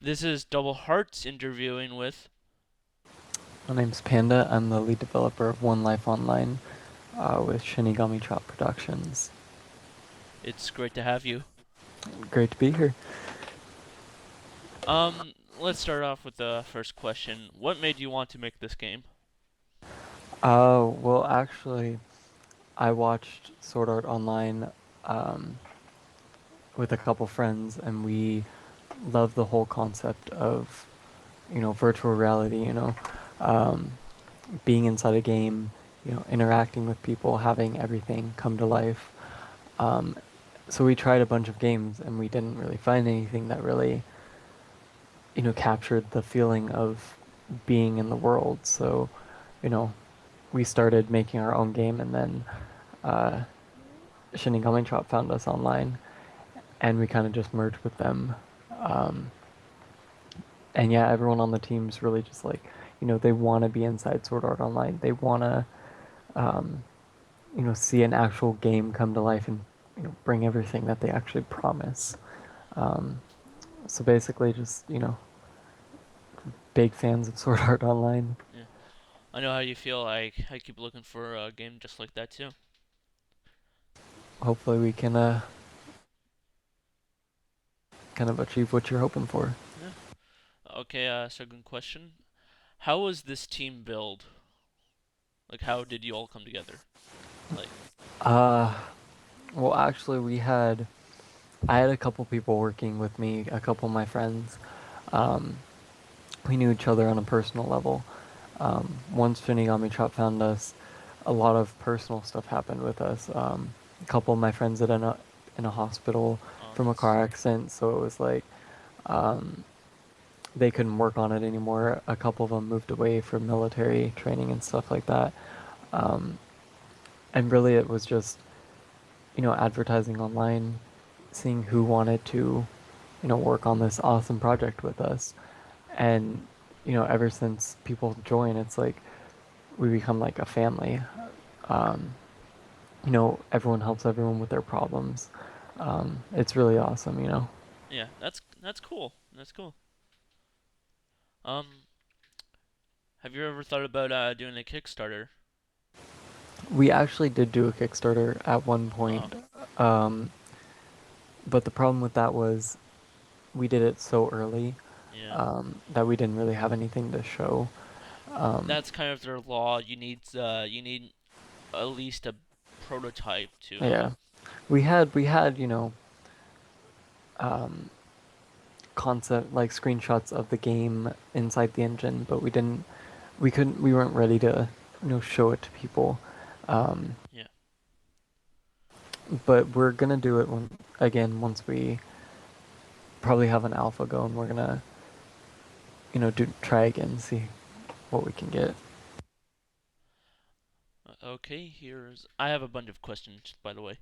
This is DoubleHarts interviewing with. My name's Panda. I'm the lead developer of 1LifeOnline with Shinigami Chop Productions. It's great to have you. Great to be here. Let's start off with the first question. What made you want to make this game? Well, actually, I watched Sword Art Online um, with a couple friends, and we love the whole concept of, virtual reality, um, being inside a game, interacting with people, having everything come to life. Um, so we tried a bunch of games, and we didn't really find anything that really captured the feeling of being in the world. So, you know, we started making our own game, and then uh, Shinigami Chop found us online, and we kind of just merged with them. Um, and yeah, everyone on the team's really just like, they want to be inside Sword Art Online. They want to, um, see an actual game come to life and, bring everything that they actually promise. Um, so basically, just, big fans of Sword Art Online. Yeah, I know how you feel. I keep looking for a game just like that too. Hopefully, we can kind of achieve what you're hoping for. Yeah. Okay. Second question. How was this team build? Like, how did you all come together? Like, Uh, well, actually, I had a couple people working with me, a couple of my friends. Um, we knew each other on a personal level. Once Shinigami Chop found us, a lot of personal stuff happened with us. A couple of my friends that ended up in a hospital oh, from a that's car accident, so it was like um, they couldn't work on it anymore. A couple of them moved away for military training and stuff like that. Um, and really, it was just advertising online, seeing who wanted to, work on this awesome project with us. And, ever since people join, it's like we become like a family. Um, everyone helps everyone with their problems. It's really awesome. yeah. That's cool. That's cool. Um, have you ever thought about doing a Kickstarter? We actually did do a Kickstarter at one Oh, point, um, but the problem with that was we did it so early yeah. that we didn't really have anything to show. Um, That's kind of their law. You need at least a prototype to yeah, we had um, concept like screenshots of the game inside the engine, but we weren't ready to show it to people. Um, yeah. but we're gonna do it again once we probably have an alpha go, and we're gonna do try again, see what we can get. Okay, here's I have a bunch of questions by the way.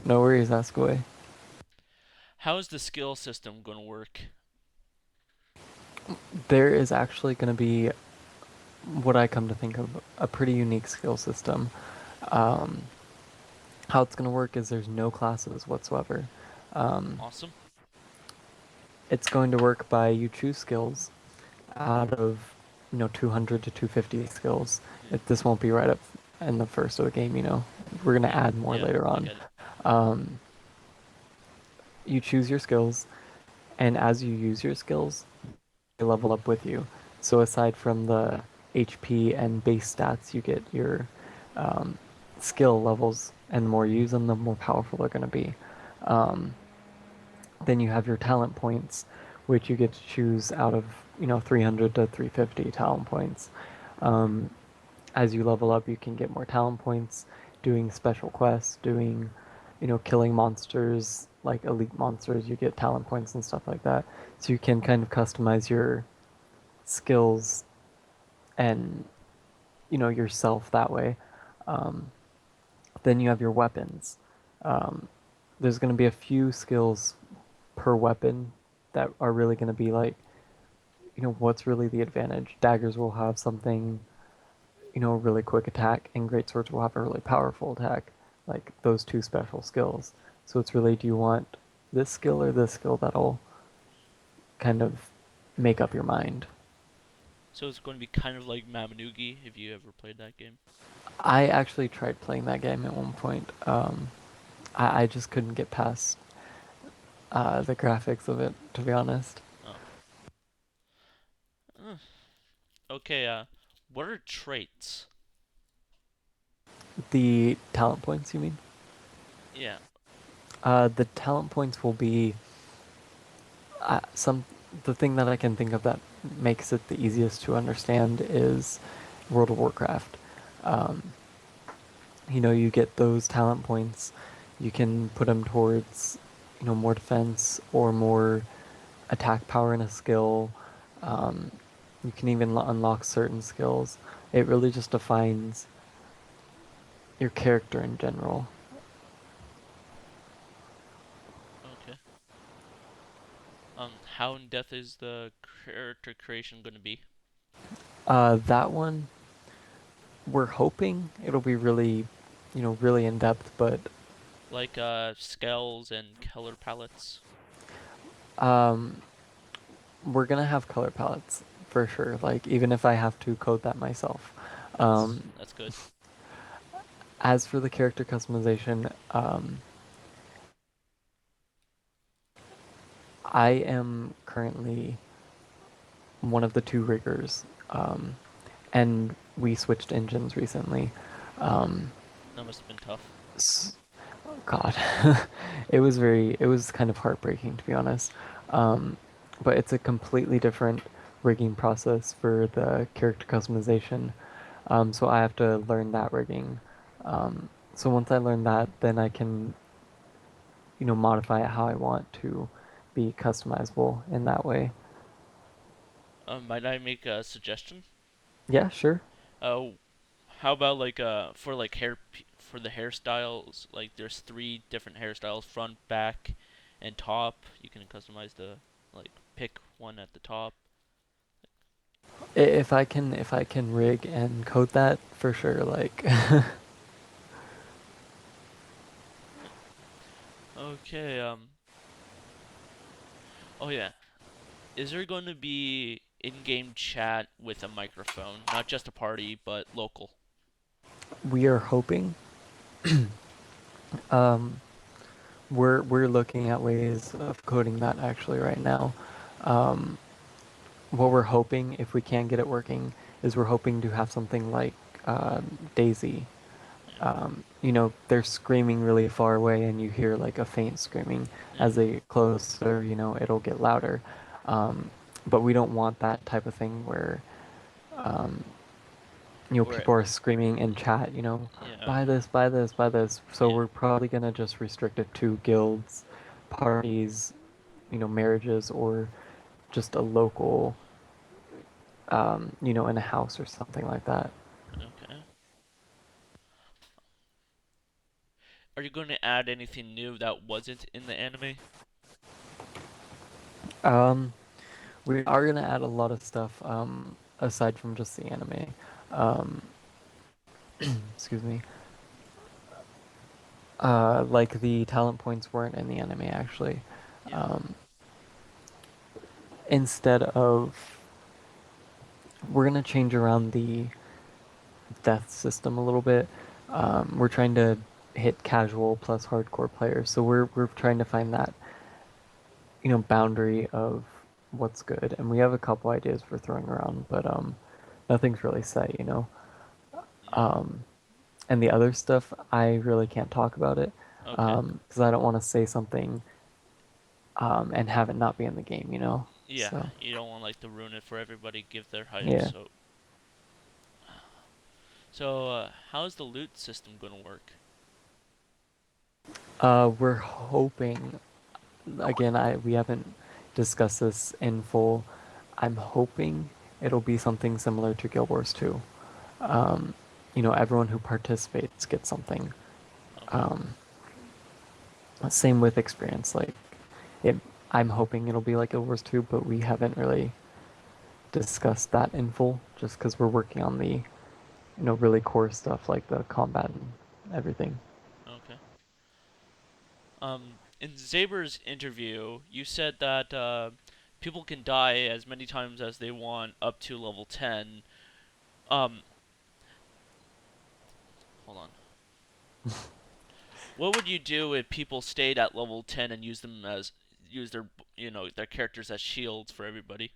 No worries, ask away. How is the skill system going to work? There is actually going to be what I come to think of a pretty unique skill system. Um, how it's going to work is there's no classes whatsoever. Um, Awesome. it's going to work by you choose skills out of 200 to 250 skills. Yeah. This won't be right up in the first of the game. We're going to Yeah. add more Yeah, later I on. get it. Um, you choose your skills, and as you use your skills, they level up with you. So aside from the HP and base stats, you get your um, skill levels, and the more you use them, the more powerful they're going to be. Um, then you have your talent points, which you get to choose out of 300 to 350 talent points. Um, as you level up, you can get more talent points, doing special quests, doing killing monsters like elite monsters. You get talent points and stuff like that. So you can kind of customize your skills and yourself that way. Um, then you have your weapons. Um, there's going to be a few skills per weapon that are really going to be like what's really the advantage. Daggers will have something a really quick attack, and great swords will have a really powerful attack. Like those two special skills. So it's really, do you want this skill or this skill that'll kind of make up your mind. So it's going to be kind of like Mamanugi if you ever played that game. I actually tried playing that game at one point. I just couldn't get past the graphics of it, to be honest. Oh. Uh, okay, what are traits? The talent points, you mean? Yeah. The talent points will be some. The thing that I can think of that makes it the easiest to understand is World of Warcraft. Um, you get those talent points. You can put them towards, more defense or more attack power in a skill. Um, you can even unlock certain skills. It really just defines your character in general. Okay. How in depth is the character creation going to be? That one, we're hoping it'll be really, really in depth, but Like scales and color palettes. um, we're gonna have color palettes for sure. Like even if I have to code that myself. That's good. As for the character customization, I am currently one of the two riggers, and we switched engines recently. Um, That must have been tough. God, it was kind of heartbreaking to be honest. Um, but it's a completely different rigging process for the character customization. So I have to learn that rigging. So once I learn that, then I can, modify it how I want to be customizable in that way. Might I make a suggestion? Yeah, sure. Uh, how about like for like for the hairstyles, like there's three different hairstyles, front, back, and top. You can customize the like pick one at the top. If I can rig and code that for sure, like Okay. Oh yeah. Is there going to be in-game chat with a microphone, not just a party, but local? we are hoping. Um, we're looking at ways of coding that actually right now. Um, what we're hoping, if we can get it working, is we're hoping to have something like Daisy. Yeah. They're screaming really far away, and you hear like a faint screaming. Yeah. As they get closer, it'll get louder. Um, but we don't want that type of thing where um, Or people are screaming in chat, yeah. buy this, buy this, buy this. So Yeah. we're probably gonna just restrict it to guilds, parties, marriages, or just a local, in a house or something like that. Okay. Are you going to add anything new that wasn't in the anime? Um, we are gonna add a lot of stuff, aside from just the anime. Um, excuse me. Like the talent points weren't in the anime actually. Yeah. Um, instead of, we're gonna change around the death system a little bit. We're trying to hit casual plus hardcore players, so we're trying to find that boundary of what's good, and we have a couple ideas for throwing around, but nothing's really set. Yeah. Um, and the other stuff, I really can't talk about it Okay. because I don't want to say something and have it not be in the game. Yeah. So You don't want like to ruin it for everybody. Give their hype. yeah. So, how's the loot system gonna work? We're hoping again, I we haven't discussed this in full. I'm hoping it'll be something similar to Guild Wars 2. Um, everyone who participates gets something. Okay. Um, Same with experience. Like, it, I'm hoping it'll be like Guild Wars 2, but we haven't really discussed that in full, just because we're working on the, really core stuff like the combat and everything. Okay. In Zaber's interview, you said that people can die as many times as they want up to level 10. Um, hold on. What would you do if people stayed at level 10 and use their their characters as shields for everybody?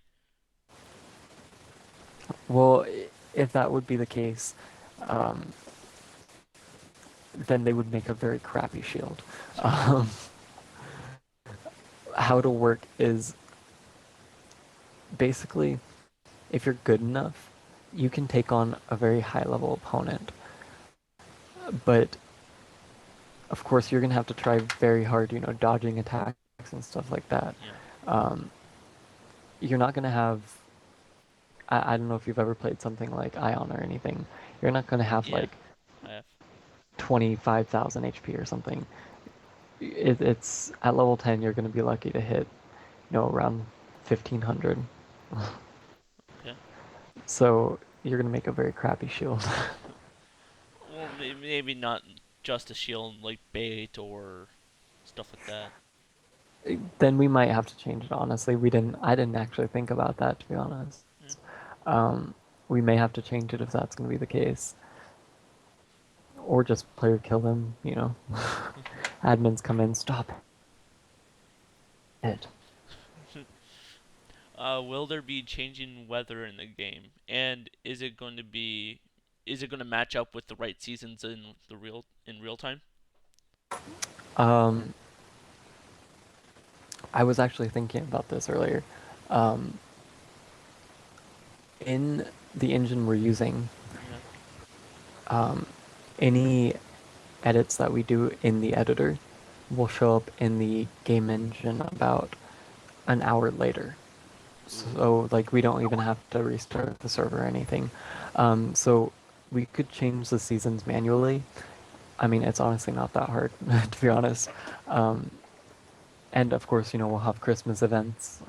Well, if that would be the case, um, then they would make a very crappy shield. Um, how it'll work is basically, if you're good enough, you can take on a very high level opponent. But of course, you're gonna have to try very hard, dodging attacks and stuff like that. Yeah. Um, you're not gonna have. I don't know if you've ever played something like Ion or anything. You're not gonna have Yeah, like I have. 25,000 HP or something. It's at level 10. You're gonna be lucky to hit, around 1,500. Okay. So you're gonna make a very crappy shield. Well, maybe not just a shield like bait or stuff like that. Then we might have to change it. Honestly, we didn't. I didn't actually think about that, to be honest. Yeah. Um, we may have to change it if that's going to be the case, or just player kill them. Admins come in, stop it. Will there be changing weather in the game? And is it going to match up with the right seasons in real time? Um, I was actually thinking about this earlier. Um, in the engine we're using, Yeah. um, any edits that we do in the editor will show up in the game engine about an hour later. Ooh. So like we don't even have to restart the server or anything. So we could change the seasons manually. I mean, it's honestly not that hard, to be honest. Um, and of course, we'll have Christmas events,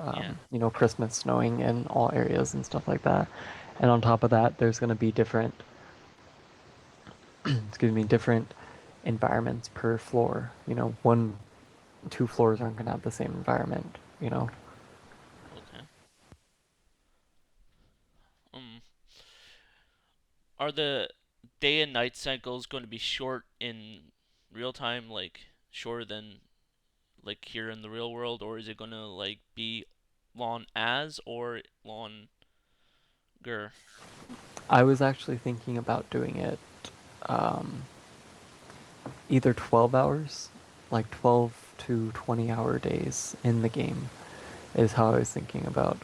Yeah. Christmas snowing in all areas and stuff like that. And on top of that, there's going to be different, excuse me, different environments per floor. Two floors aren't going to have the same environment. Okay. Um, are the day and night cycles going to be short in real time, like shorter than like here in the real world, or is it going to like be long as or longer? I was actually thinking about doing it um, either 12 hours, like 12 to 20-hour days in the game, is how I was thinking about.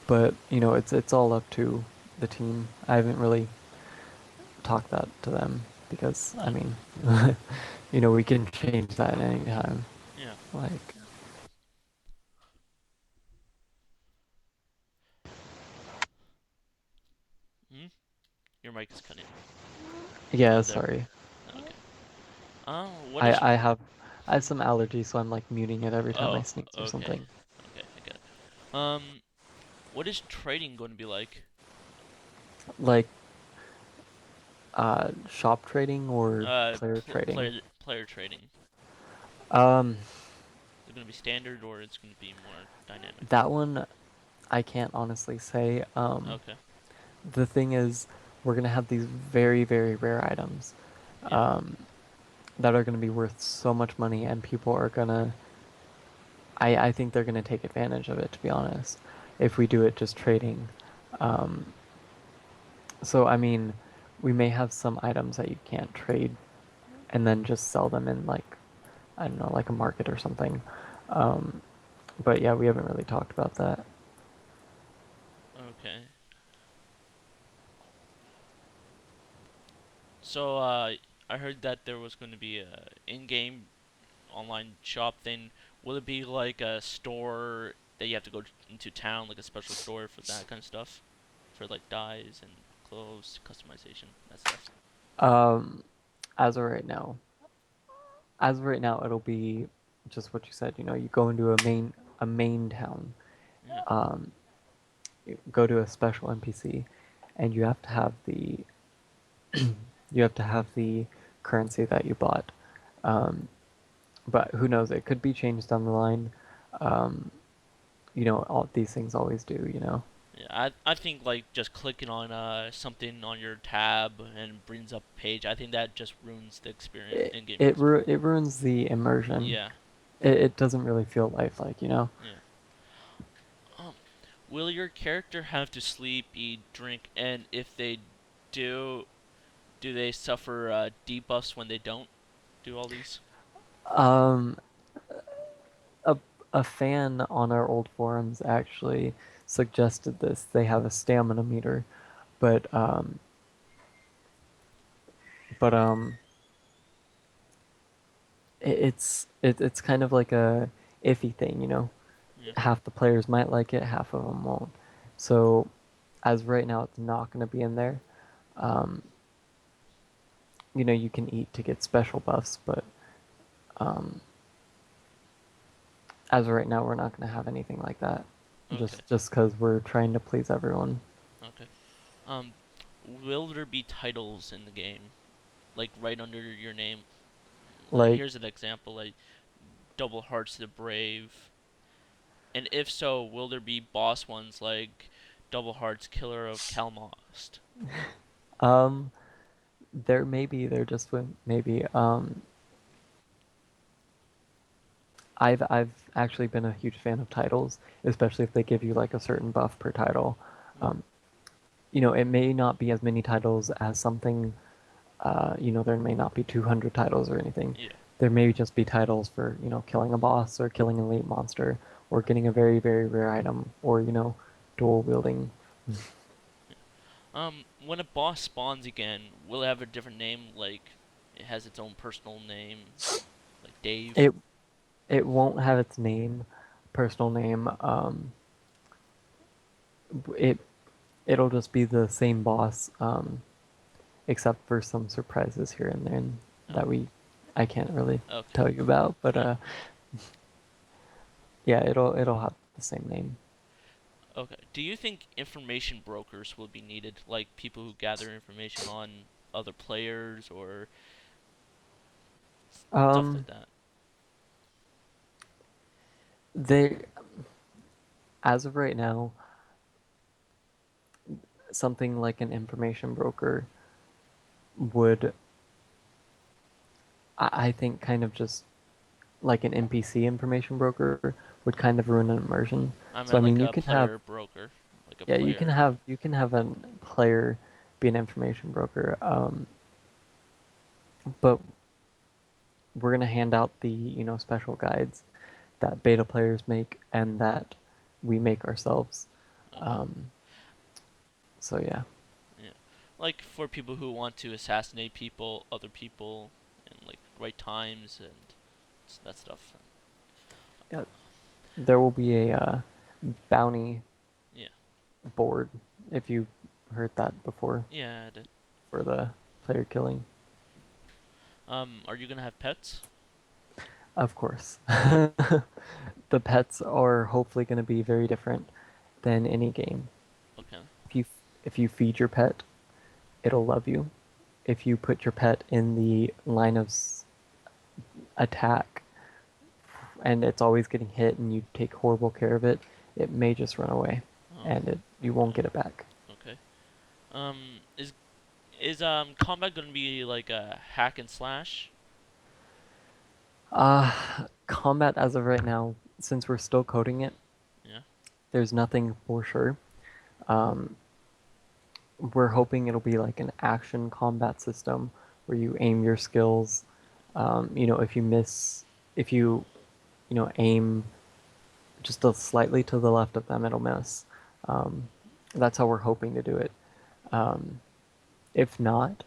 But it's all up to the team. I haven't really talked that to them because I Yeah. mean, we can change that at any time. Yeah. Like, Hmm? Your mic is cutting. yeah, Oh, there. sorry. Okay. What is? I have some allergies, so I'm like muting it every time I Oh, sneeze or okay. something. Okay, I get it. What is trading going to be like? Like, shop trading or player Pl trading. player trading. Um, Is it going to be standard or it's going to be more dynamic? that one I can't honestly say. Okay. The thing is, we're gonna have these very, very rare items, Yeah. um, that are gonna be worth so much money, and people are gonna. I think they're gonna take advantage of it, to be honest, if we do it just trading. Um, so I mean, we may have some items that you can't trade, and then just sell them in like, I don't know, like a market or something. Um, but yeah, we haven't really talked about that. Okay. So, I heard that there was going to be a in-game online shop thing. Will it be like a store that you have to go into town, like a special store for that kind of stuff? For like dyes and clothes, customization, that stuff. Um, as of right now, it'll be just what you said. You go into a main town, Yeah. um, you go to a special NPC, and you have to have the currency that you bought. Um, but who knows? It could be changed down the line. Um, all these things always do. Yeah, I think like just clicking on something on your tab and brings up a page. I think that just ruins the experience, in-game experience. It ruins the immersion. Yeah, It doesn't really feel lifelike. yeah. Um, will your character have to sleep, eat, drink, and if they do, do they suffer debuffs when they don't do all these? Um, a a fan on our old forums actually suggested this. They have a stamina meter, but but it's kind of like a iffy thing. Yeah. Half the players might like it, half of them won't. So as right now, it's not going to be in there. Um, you can eat to get special buffs, but um, as of right now, we're not going to have anything like that. Okay. Just because we're trying to please everyone. Okay. Um, will there be titles in the game, like right under your name? Like, Like, here's an example, like DoubleHarts the Brave. And if so, will there be boss ones like DoubleHarts Killer of Kalmost? um, there maybe there just would maybe. I've actually been a huge fan of titles, especially if they give you like a certain buff per title. Hmm. Um, it may not be as many titles as something. There may not be 200 titles or anything. Yeah. There may just be titles for killing a boss or killing an elite monster or getting a very very rare item or dual wielding. When a boss spawns again, will it have a different name? Like, it has its own personal name, like Dave. It it won't have its name, personal name. It it'll just be the same boss, except for some surprises here and there Oh, that I can't really okay. tell you about. But Yeah. yeah, it'll have the same name. Okay. Do you think information brokers will be needed, like people who gather information on other players or stuff like Um, that? they as of right now, something like an information broker would, I think, kind of just like an NPC information broker would kind of ruin an immersion. I So I meant mean, like you a can have player broker, like a yeah, player. you can have a player be an information broker, but we're gonna hand out the special guides that beta players make and that we make ourselves. Okay. Um, so yeah, Yeah. Like for people who want to assassinate people, other people, and like right times and that stuff. yeah, there will be a bounty Yeah. board if you heard that before Yeah. I did. for the player killing. Are you gonna have pets? Of course. The pets are hopefully going to be very different than any game. Okay. If you if you feed your pet, it'll love you. If you put your pet in the line of attack and it's always getting hit and you take horrible care of it, it may just run away Oh. and you won't get it back. Okay. Is combat gonna be like a hack and slash? Combat as of right now, since we're still coding it, Yeah. there's nothing for sure. Um, we're hoping it'll be like an action combat system where you aim your skills. If you miss, if you, aim just slightly to the left of them, it'll miss. Um, that's how we're hoping to do it. Um, if not,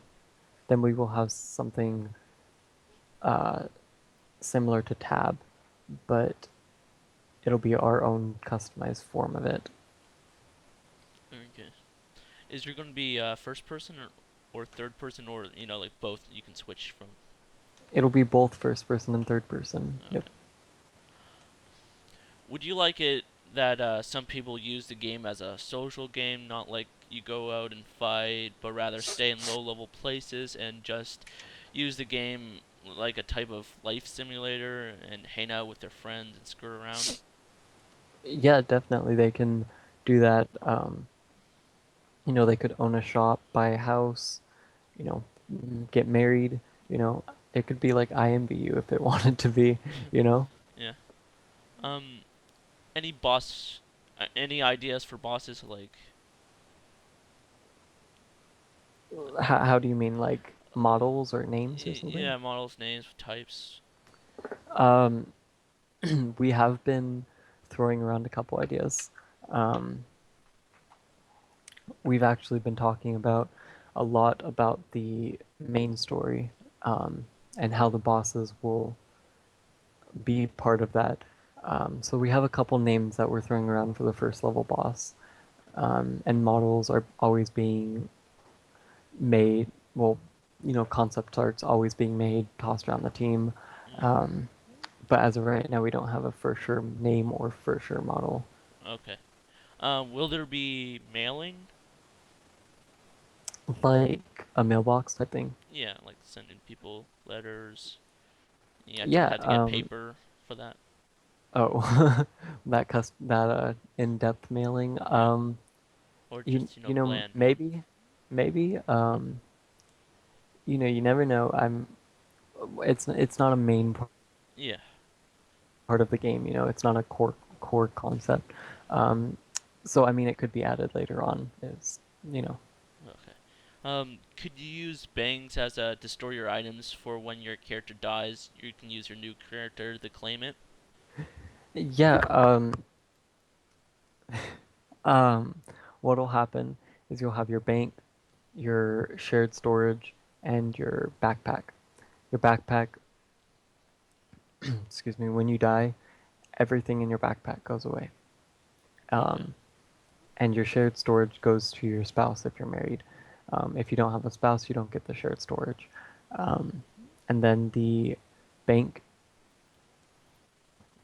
then we will have something uh, similar to Tab, but it'll be our own customized form of it. Okay. Is there gonna be first person or third person or like both? You can switch from. It'll be both first person and third person. Yep. Okay. Would you like it that some people use the game as a social game, not like you go out and fight, but rather stay in low level places and just use the game like a type of life simulator and hang out with their friends and screw around? Yeah, definitely they can do that. They could own a shop, buy a house, you know, get married. You know, it could be like IMVU if it wanted to be. You know, Yeah. Um, any boss, any ideas for bosses like how do you mean like models or names or something? yeah, models, names, types. Um, we have been throwing around a couple ideas. Um, we've actually been talking about a lot about the main story and how the bosses will be part of that. So we have a couple names that we're throwing around for the first level boss, and models are always being made. Well, concept art's always being made, tossed around the team. Mm, Um, but as of right now, we don't have a for sure name or for sure model. okay. Will there be mailing? Like a mailbox type thing. Yeah, like sending people letters. You actually Yeah. had to get paper for that. Oh, that in-depth mailing. Yeah, or You just you know bland one. maybe you never know. It's not a main Yeah. part of the game. It's not a core concept. Um, so I mean, it could be added later on. Is you know. Okay. Could you use bangs as to store your items for when your character dies? You can use your new character to claim it. Yeah. Um, what'll happen is you'll have your bank, your shared storage, and your backpack. Your backpack, excuse me, when you die, everything in your backpack goes away. Okay. Um, and your shared storage goes to your spouse if you're married. If you don't have a spouse, you don't get the shared storage. Um, and then the bank,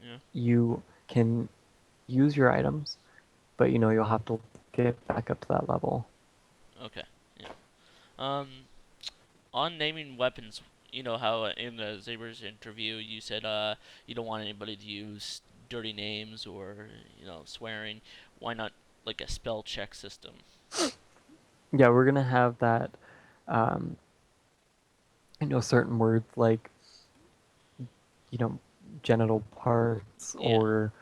Yeah. you can use your items, but you'll have to get back up to that level. Okay. Yeah. Um, on naming weapons, you know how in the Zaber's interview you said you don't want anybody to use dirty names or swearing. Why not like a spell check system? Yeah, we're gonna have that. Um, certain words like you know genital parts Yeah. or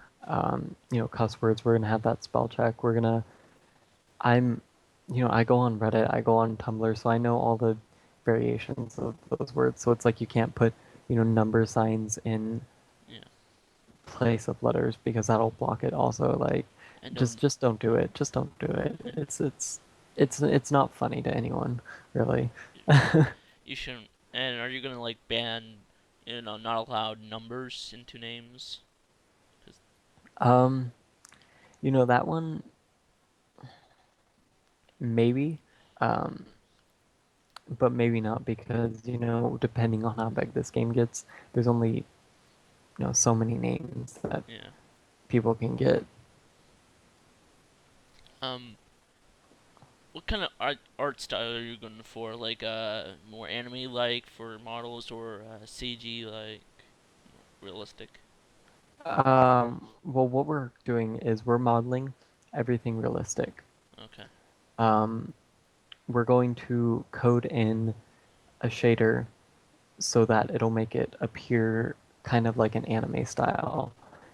cuss words. We're gonna have that spell check. I'm I go on Reddit, I go on Tumblr, so I know all the variations of those words. So it's like you can't put number signs in Yeah. place of letters because that'll block it. Also, like And just don't. just don't do it. Just don't do it. Yeah. It's not funny to anyone, really. You shouldn't. And are you gonna like ban, not allowed numbers into names? 'Cause- um, that one maybe, um, but maybe not because depending on how big this game gets, there's only so many names that yeah. people can get. Um, what kind of art style are you going for? Like more anime like for models or CG like realistic? Well, what we're doing is we're modeling everything realistic. Okay. Um, we're going to code in a shader so that it'll make it appear kind of like an anime style,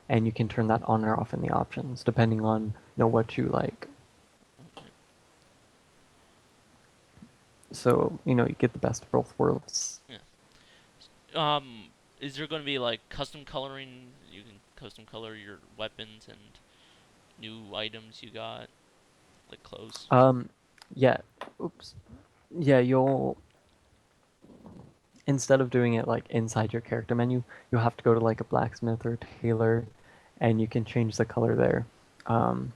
and you can turn that on or off in the options depending on what you like. Okay. So you get the best of both worlds. Yeah. Is there going to be like custom coloring? You can custom color your weapons and new items you got, like clothes. Yeah. Oops. Yeah, you'll instead of doing it like inside your character menu, you'll have to go to like a blacksmith or a tailor, and you can change the color there. Um,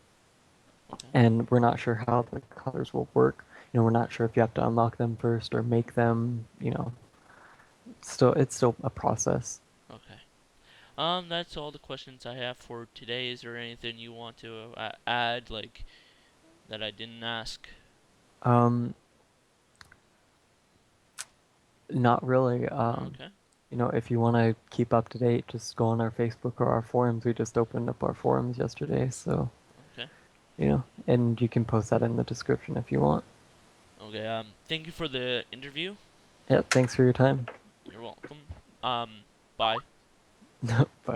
Okay. and we're not sure how the colors will work. We're not sure if you have to unlock them first or make them. It's still a process. Okay. That's all the questions I have for today. Is there anything you want to add, like that I didn't ask? Um, Not really. Okay. If you want to keep up to date, just go on our Facebook or our forums. We just opened up our forums yesterday, so Okay. and you can post that in the description if you want. Okay. Thank you for the interview. Yeah, thanks for your time. You're welcome. Bye. Bye.